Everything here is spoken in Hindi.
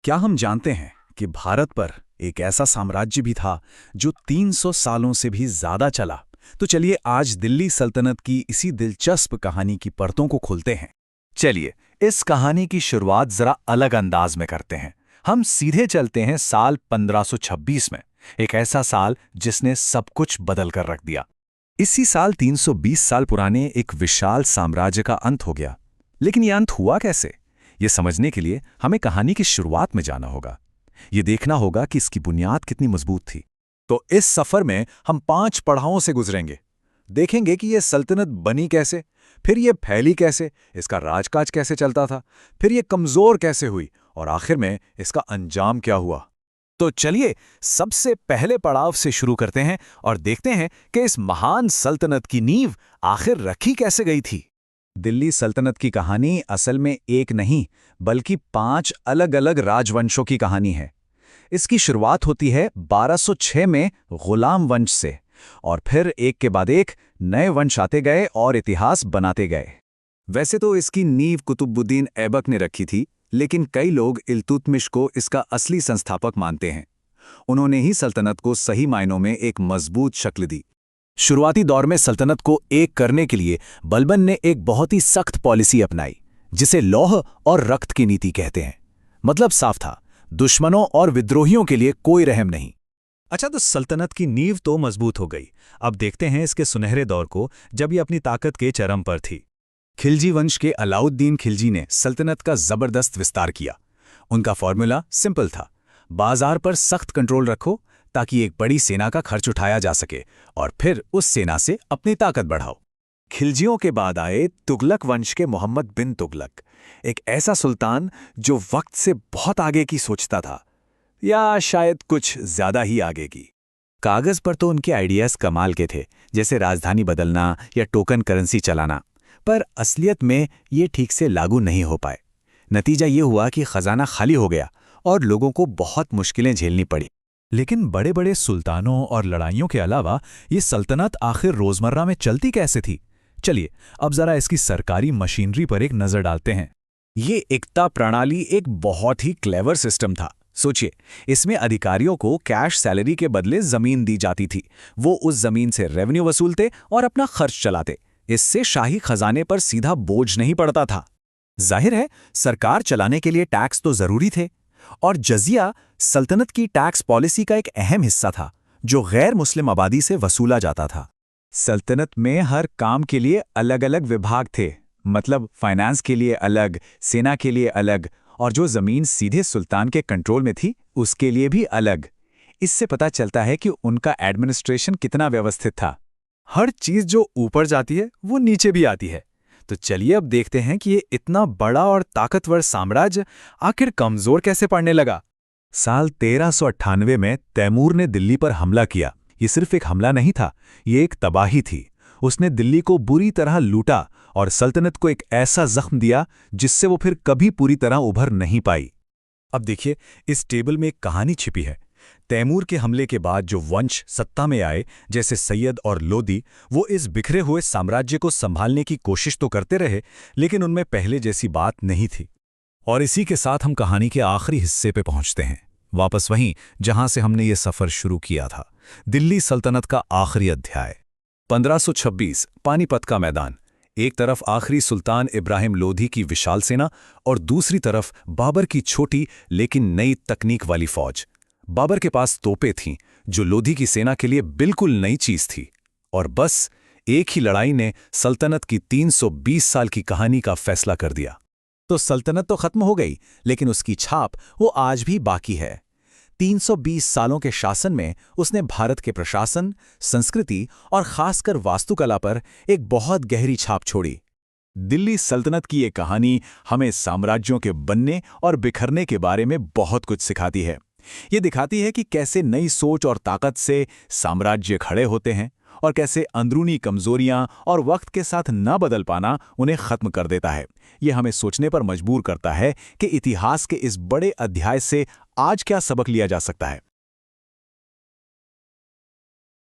क्या हम जानते हैं कि भारत पर एक ऐसा साम्राज्य भी था जो 300 सालों से भी ज्यादा चला। तो चलिए आज दिल्ली सल्तनत की इसी दिलचस्प कहानी की परतों को खोलते हैं। चलिए इस कहानी की शुरुआत जरा अलग अंदाज में करते हैं। हम सीधे चलते हैं साल 1526 में, एक ऐसा साल जिसने सब कुछ बदल कर रख दिया। इसी साल 320 साल पुराने एक विशाल साम्राज्य का अंत हो गया। लेकिन यह अंत हुआ कैसे, ये समझने के लिए हमें कहानी की शुरुआत में जाना होगा। ये देखना होगा कि इसकी बुनियाद कितनी मजबूत थी। तो इस सफर में हम 5 पड़ावों से गुजरेंगे। देखेंगे कि यह सल्तनत बनी कैसे, फिर यह फैली कैसे, इसका राजकाज कैसे चलता था, फिर यह कमजोर कैसे हुई और आखिर में इसका अंजाम क्या हुआ। तो चलिए सबसे पहले पड़ाव से शुरू करते हैं और देखते हैं कि इस महान सल्तनत की नींव आखिर रखी कैसे गई थी। दिल्ली सल्तनत की कहानी असल में एक नहीं बल्कि 5 अलग-अलग राजवंशों की कहानी है। इसकी शुरुआत होती है 1206 में गुलाम वंश से और फिर एक के बाद एक नए वंश आते गए और इतिहास बनाते गए। वैसे तो इसकी नींव कुतुबुद्दीन ऐबक ने रखी थी, लेकिन कई लोग इल्तुतमिश को इसका असली संस्थापक मानते हैं। उन्होंने ही सल्तनत को सही मायनों में एक मजबूत शक्ल दी। शुरुआती दौर में सल्तनत को एक करने के लिए बलबन ने एक बहुत ही सख्त पॉलिसी अपनाई, जिसे लौह और रक्त की नीति कहते हैं। मतलब साफ था, दुश्मनों और विद्रोहियों के लिए कोई रहम नहीं। अच्छा, तो सल्तनत की नींव तो मजबूत हो गई। अब देखते हैं इसके सुनहरे दौर को, जब ये अपनी ताकत के चरम पर थी। खिलजी वंश के अलाउद्दीन खिलजी ने सल्तनत का जबरदस्त विस्तार किया। उनका फॉर्मूला सिंपल था, बाजार पर सख्त कंट्रोल रखो ताकि एक बड़ी सेना का खर्च उठाया जा सके और फिर उस सेना से अपनी ताकत बढ़ाओ। खिलजियों के बाद आए तुगलक वंश के मोहम्मद बिन तुगलक, एक ऐसा सुल्तान जो वक्त से बहुत आगे की सोचता था, या शायद कुछ ज्यादा ही आगे की। कागज पर तो उनके आइडियाज कमाल के थे, जैसे राजधानी बदलना या टोकन करेंसी चलाना, पर असलियत में ये ठीक से लागू नहीं हो पाए। नतीजा ये हुआ कि खजाना खाली हो गया और लोगों को बहुत मुश्किलें झेलनी पड़ी। लेकिन बड़े बड़े सुल्तानों और लड़ाइयों के अलावा ये सल्तनत आखिर रोजमर्रा में चलती कैसे थी? चलिए अब जरा इसकी सरकारी मशीनरी पर एक नजर डालते हैं। ये एकता प्रणाली एक बहुत ही क्लेवर सिस्टम था। सोचिए, इसमें अधिकारियों को कैश सैलरी के बदले जमीन दी जाती थी। वो उस जमीन से रेवेन्यू वसूलते और अपना खर्च चलाते। इससे शाही खजाने पर सीधा बोझ नहीं पड़ता था। जाहिर है, सरकार चलाने के लिए टैक्स तो जरूरी थे, और जजिया सल्तनत की टैक्स पॉलिसी का एक अहम हिस्सा था, जो गैर मुस्लिम आबादी से वसूला जाता था। सल्तनत में हर काम के लिए अलग अलग विभाग थे, मतलब फाइनेंस के लिए अलग, सेना के लिए अलग, और जो जमीन सीधे सुल्तान के कंट्रोल में थी उसके लिए भी अलग। इससे पता चलता है कि उनका एडमिनिस्ट्रेशन कितना व्यवस्थित था। हर चीज जो ऊपर जाती है वो नीचे भी आती है। तो चलिए अब देखते हैं कि ये इतना बड़ा और ताकतवर साम्राज्य आखिर कमजोर कैसे पड़ने लगा। साल 1398 में तैमूर ने दिल्ली पर हमला किया। ये सिर्फ एक हमला नहीं था, ये एक तबाही थी। उसने दिल्ली को बुरी तरह लूटा और सल्तनत को एक ऐसा जख्म दिया जिससे वो फिर कभी पूरी तरह उभर नहीं पाई। अब देखिए, इस टेबल में एक कहानी छिपी है। तैमूर के हमले के बाद जो वंश सत्ता में आए, जैसे सैयद और लोदी, वो इस बिखरे हुए साम्राज्य को संभालने की कोशिश तो करते रहे, लेकिन उनमें पहले जैसी बात नहीं थी। और इसी के साथ हम कहानी के आखिरी हिस्से पे पहुंचते हैं, वापस वहीं जहां से हमने ये सफर शुरू किया था। दिल्ली सल्तनत का आखिरी अध्याय। 1526 पानीपत का मैदान। एक तरफ आखिरी सुल्तान इब्राहिम लोधी की विशाल सेना और दूसरी तरफ बाबर की छोटी लेकिन नई तकनीक वाली फौज। बाबर के पास तोपें थीं जो लोधी की सेना के लिए बिल्कुल नई चीज थी, और बस एक ही लड़ाई ने सल्तनत की 320 साल की कहानी का फैसला कर दिया। तो सल्तनत तो खत्म हो गई, लेकिन उसकी छाप वो आज भी बाकी है। 320 सालों के शासन में उसने भारत के प्रशासन, संस्कृति और खासकर वास्तुकला पर एक बहुत गहरी छाप छोड़ी। दिल्ली सल्तनत की ये कहानी हमें साम्राज्यों के बनने और बिखरने के बारे में बहुत कुछ सिखाती है। ये दिखाती है कि कैसे नई सोच और ताकत से साम्राज्य खड़े होते हैं और कैसे अंदरूनी कमजोरियां और वक्त के साथ न बदल पाना उन्हें खत्म कर देता है। ये हमें सोचने पर मजबूर करता है कि इतिहास के इस बड़े अध्याय से आज क्या सबक लिया जा सकता है।